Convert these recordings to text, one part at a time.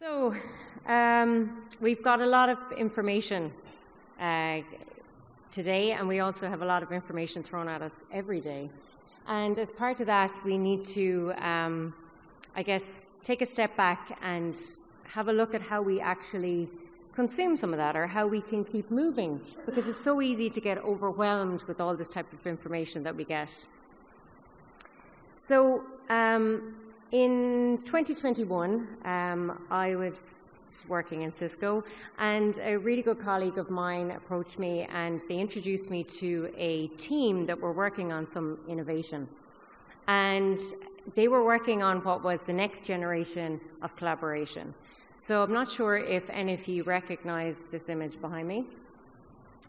So we've got a lot of information today, and we also have a lot of information thrown at us every day. And as part of that, we need to, I guess, take a step back and have a look at how we actually consume some of that, or how we can keep moving, because it's so easy to get overwhelmed with all this type of information that we get. So in 2021, I was working in Cisco, and a really good colleague of mine approached me, and they introduced me to a team that were working on some innovation. And they were working on what was the next generation of collaboration. So I'm not sure if any of you recognize this image behind me.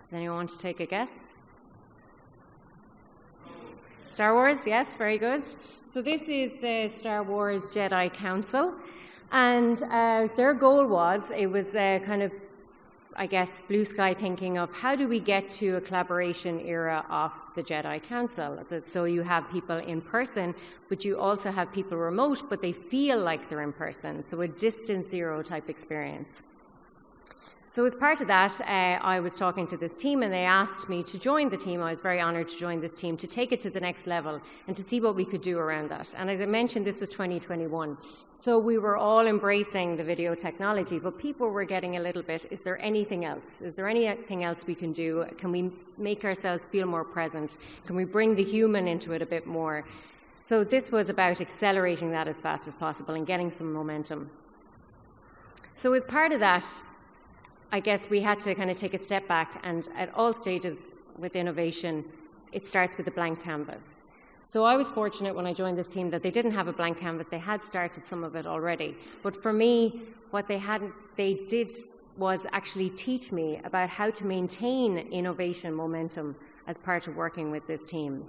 Does anyone want to take a guess? Star Wars, yes, very good. So this is the Star Wars Jedi Council, and their goal was, it was kind of, I guess, blue sky thinking of how do we get to a collaboration era of the Jedi Council. So you have people in person, but you also have people remote, but they feel like they're in person, so a distance zero type experience. So as part of that, I was talking to this team, and they asked me to join the team. I was very honored to join this team, to take it to the next level and to see what we could do around that. And as I mentioned, this was 2021. So we were all embracing the video technology, but people were getting a little bit, is there anything else? Is there anything else we can do? Can we make ourselves feel more present? Can we bring the human into it a bit more? So this was about accelerating that as fast as possible and getting some momentum. So as part of that, I guess we had to kind of take a step back, and at all stages with innovation, it starts with a blank canvas. So I was fortunate when I joined this team that they didn't have a blank canvas. They had started some of it already. But for me, what they did was actually teach me about how to maintain innovation momentum as part of working with this team.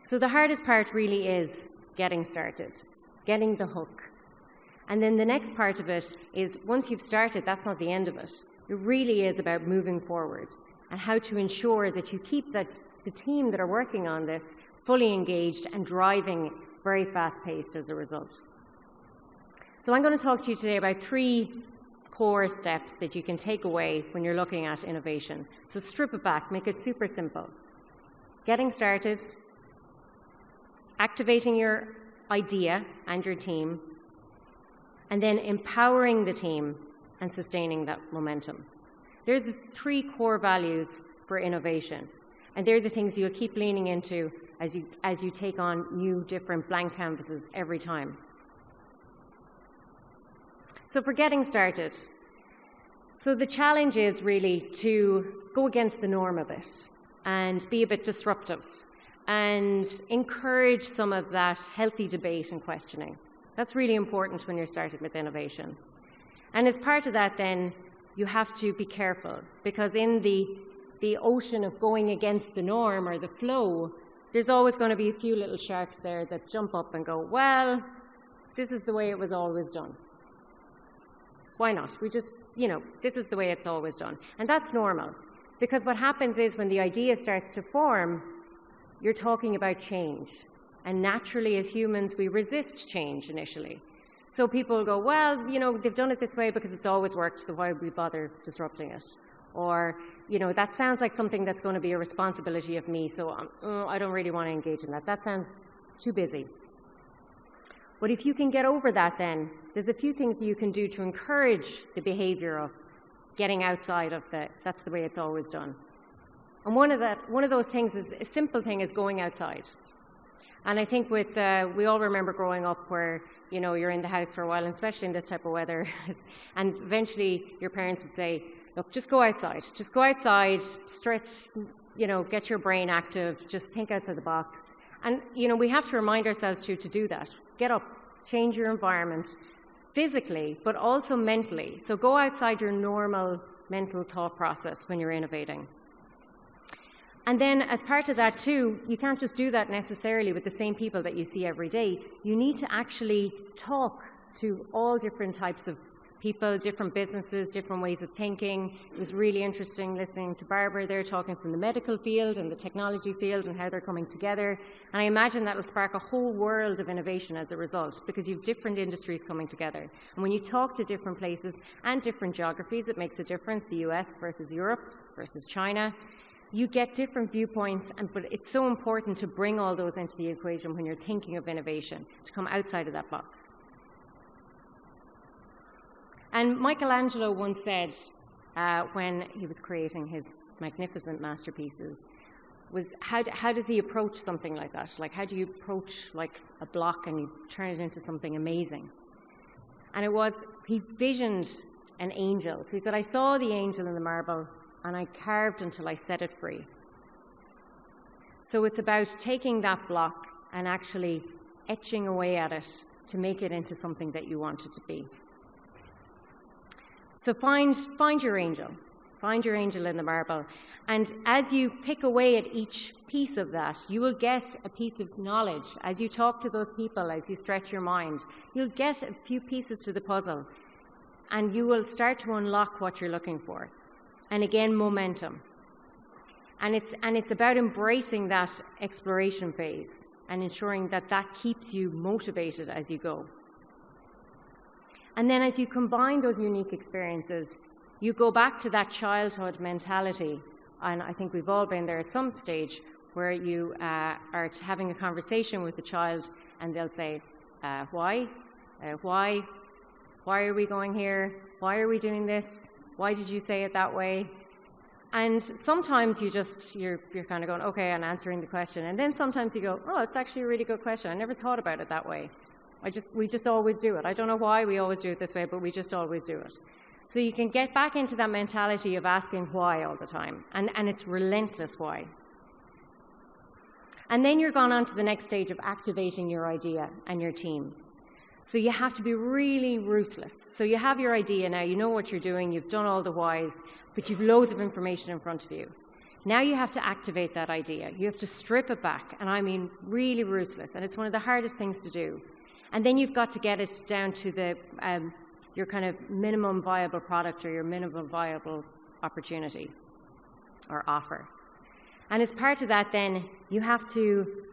So the hardest part really is getting started, getting the hook. And then the next part of it is, once you've started, that's not the end of it. It really is about moving forward and how to ensure that you keep the team that are working on this fully engaged and driving very fast-paced as a result. So I'm going to talk to you today about 3 core steps that you can take away when you're looking at innovation. So strip it back, make it super simple. Getting started, activating your idea and your team, and then empowering the team and sustaining that momentum. They're the 3 core values for innovation, and they're the things you'll keep leaning into as you take on new, different blank canvases every time. So for getting started, so the challenge is really to go against the norm a bit and be a bit disruptive and encourage some of that healthy debate and questioning. That's really important when you're starting with innovation. And as part of that, then, you have to be careful, because in the ocean of going against the norm or the flow, there's always going to be a few little sharks there that jump up and go, well, this is the way it was always done. Why not? We just, this is the way it's always done. And that's normal, because what happens is when the idea starts to form, you're talking about change. And naturally, as humans, we resist change initially. So people go, well, they've done it this way because it's always worked, so why would we bother disrupting it? Or, that sounds like something that's going to be a responsibility of me, so I don't really want to engage in that. That sounds too busy. But if you can get over that, then, there's a few things you can do to encourage the behavior of getting outside of that's the way it's always done. And one of those things is, a simple thing is going outside. And I think we all remember growing up where, you're in the house for a while, and especially in this type of weather, and eventually your parents would say, look, just go outside. Just go outside, stretch, get your brain active, just think outside the box. And, we have to remind ourselves to do that. Get up, change your environment physically, but also mentally. So go outside your normal mental thought process when you're innovating. And then as part of that too, you can't just do that necessarily with the same people that you see every day. You need to actually talk to all different types of people, different businesses, different ways of thinking. It was really interesting listening to Barbara there talking from the medical field and the technology field and how they're coming together. And I imagine that will spark a whole world of innovation as a result, because you have different industries coming together. And when you talk to different places and different geographies, it makes a difference, the US versus Europe versus China. You get different viewpoints, but it's so important to bring all those into the equation when you're thinking of innovation, to come outside of that box. And Michelangelo once said, when he was creating his magnificent masterpieces, was how does he approach something like that? Like, how do you approach like a block and you turn it into something amazing? And he visioned an angel. So he said, I saw the angel in the marble and I carved until I set it free. So it's about taking that block and actually etching away at it to make it into something that you want it to be. So find your angel. Find your angel in the marble. And as you pick away at each piece of that, you will get a piece of knowledge. As you talk to those people, as you stretch your mind, you'll get a few pieces to the puzzle. And you will start to unlock what you're looking for. And again, momentum. And it's about embracing that exploration phase and ensuring that that keeps you motivated as you go. And then as you combine those unique experiences, you go back to that childhood mentality. And I think we've all been there at some stage where you are having a conversation with a child and they'll say, why? Why are we going here? Why are we doing this? Why did you say it that way? And sometimes you're kind of going, okay, and answering the question. And then sometimes you go, oh, it's actually a really good question. I never thought about it that way. We just always do it. I don't know why we always do it this way, but we just always do it. So you can get back into that mentality of asking why all the time. And it's relentless why. And then you're gone on to the next stage of activating your idea and your team. So you have to be really ruthless. So you have your idea now, you know what you're doing, you've done all the whys, but you've loads of information in front of you. Now you have to activate that idea. You have to strip it back, and I mean really ruthless, and it's one of the hardest things to do. And then you've got to get it down to your kind of minimum viable product or your minimum viable opportunity or offer. And as part of that, then, you have to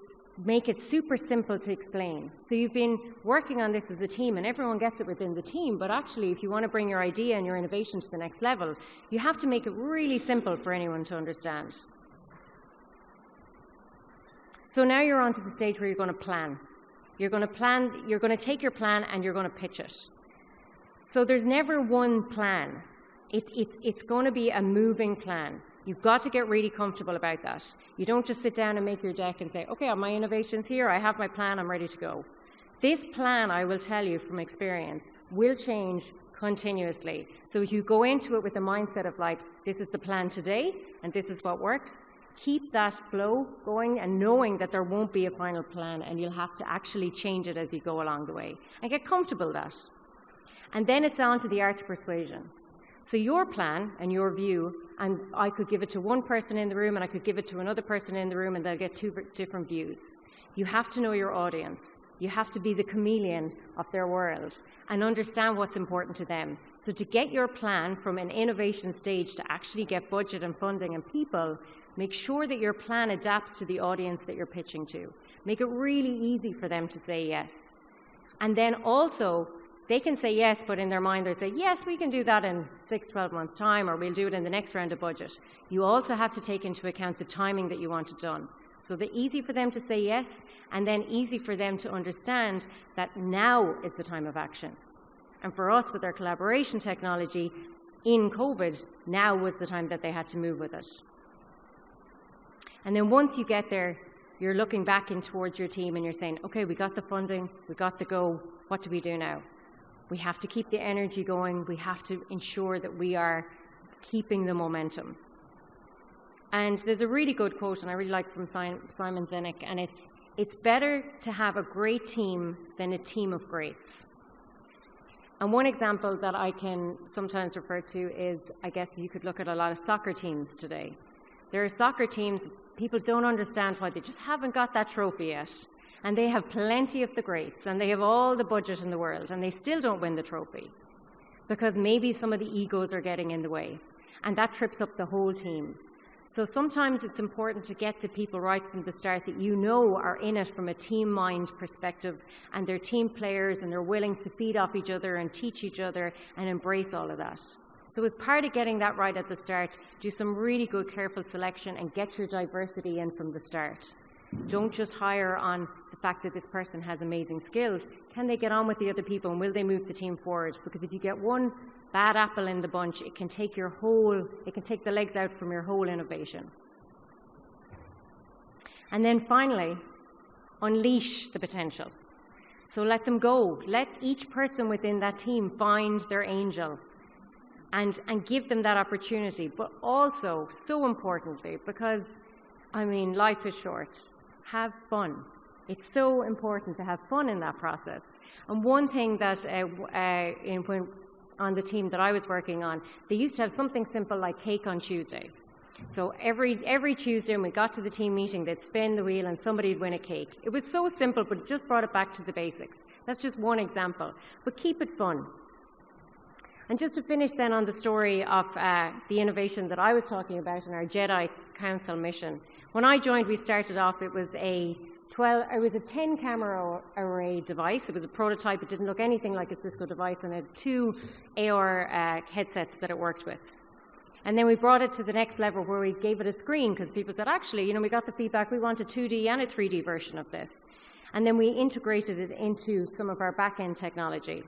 make it super simple to explain. So you've been working on this as a team, and everyone gets it within the team, but actually, if you want to bring your idea and your innovation to the next level, you have to make it really simple for anyone to understand. So now you're on to the stage where you're going to plan. You're going to take your plan and you're going to pitch it. So there's never one plan. It's going to be a moving plan. You've got to get really comfortable about that. You don't just sit down and make your deck and say, okay, my innovation's here, I have my plan, I'm ready to go. This plan, I will tell you from experience, will change continuously. So if you go into it with the mindset of like, this is the plan today, and this is what works, keep that flow going and knowing that there won't be a final plan and you'll have to actually change it as you go along the way. And get comfortable with that. And then it's on to the art of persuasion. So your plan and your view, and I could give it to one person in the room and I could give it to another person in the room and they'll get two different views. You have to know your audience. You have to be the chameleon of their world and understand what's important to them. So to get your plan from an innovation stage to actually get budget and funding and people, make sure that your plan adapts to the audience that you're pitching to. Make it really easy for them to say yes. And then also, they can say yes, but in their mind they say, yes, we can do that in 6-12 months' time, or we'll do it in the next round of budget. You also have to take into account the timing that you want it done. So the easy for them to say yes, and then easy for them to understand that now is the time of action. And for us, with our collaboration technology, in COVID, now was the time that they had to move with it. And then once you get there, you're looking back in towards your team and you're saying, okay, we got the funding, we got the go, what do we do now? We have to keep the energy going. We have to ensure that we are keeping the momentum. And there's a really good quote, and I really like from Simon Sinek, and it's better to have a great team than a team of greats. And one example that I can sometimes refer to is, I guess you could look at a lot of soccer teams today. There are soccer teams, people don't understand why they just haven't got that trophy yet. And they have plenty of the greats, and they have all the budget in the world, and they still don't win the trophy. because maybe some of the egos are getting in the way, and that trips up the whole team. So sometimes it's important to get the people right from the start that you know are in it from a team mind perspective, and they're team players and they're willing to feed off each other and teach each other and embrace all of that. So as part of getting that right at the start, do some really good careful selection and get your diversity in from the start. Don't just hire on the fact that this person has amazing skills. Can they get on with the other people, and will they move the team forward? Because if you get one bad apple in the bunch, it can take the legs out from your whole innovation. And then finally, unleash the potential. So let them go. Let each person within that team find their angel and give them that opportunity. But also, so importantly, because, I mean, life is short, have fun. It's so important to have fun in that process. And one thing that on the team that I was working on, they used to have something simple like cake on Tuesday. So every Tuesday when we got to the team meeting, they'd spin the wheel and somebody'd win a cake. It was so simple, but it just brought it back to the basics. That's just one example. But keep it fun. And just to finish then on the story of the innovation that I was talking about in our Jedi Council mission. When I joined, we started off, it was a 10-camera array device. It was a prototype. It didn't look anything like a Cisco device, and it had 2 AR headsets that it worked with. And then we brought it to the next level where we gave it a screen, because people said, actually, we got the feedback, we want a 2D and a 3D version of this. And then we integrated it into some of our back-end technology.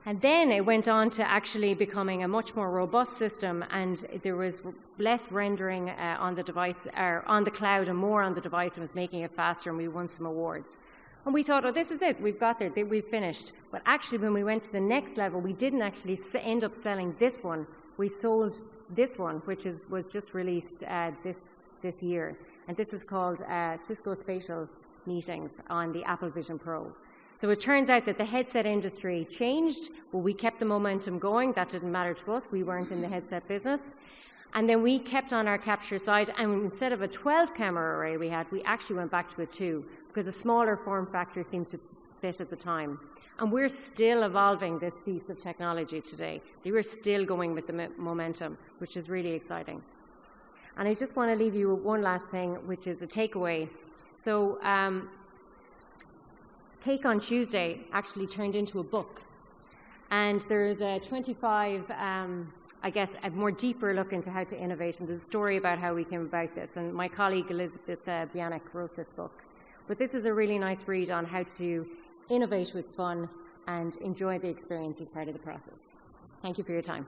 And then it went on to actually becoming a much more robust system, and there was less rendering on the device, or on the cloud, and more on the device, and was making it faster, and we won some awards. And we thought, oh, this is it, we've got there, we've finished. But actually, when we went to the next level, we didn't actually end up selling this one. We sold this one, which was just released this year. And this is called Cisco Spatial Meetings on the Apple Vision Pro. So it turns out that the headset industry changed, but we kept the momentum going. That didn't matter to us. We weren't in the headset business. And then we kept on our capture side, and instead of a 12-camera array we actually went back to a 2, because a smaller form factor seemed to fit at the time. And we're still evolving this piece of technology today. They were still going with the momentum, which is really exciting. And I just want to leave you with one last thing, which is a takeaway. So Cake on Tuesday actually turned into a book. And there's a 25, I guess, a more deeper look into how to innovate. And there's a story about how we came about this. And my colleague, Elizabeth Bianic, wrote this book. But this is a really nice read on how to innovate with fun and enjoy the experience as part of the process. Thank you for your time.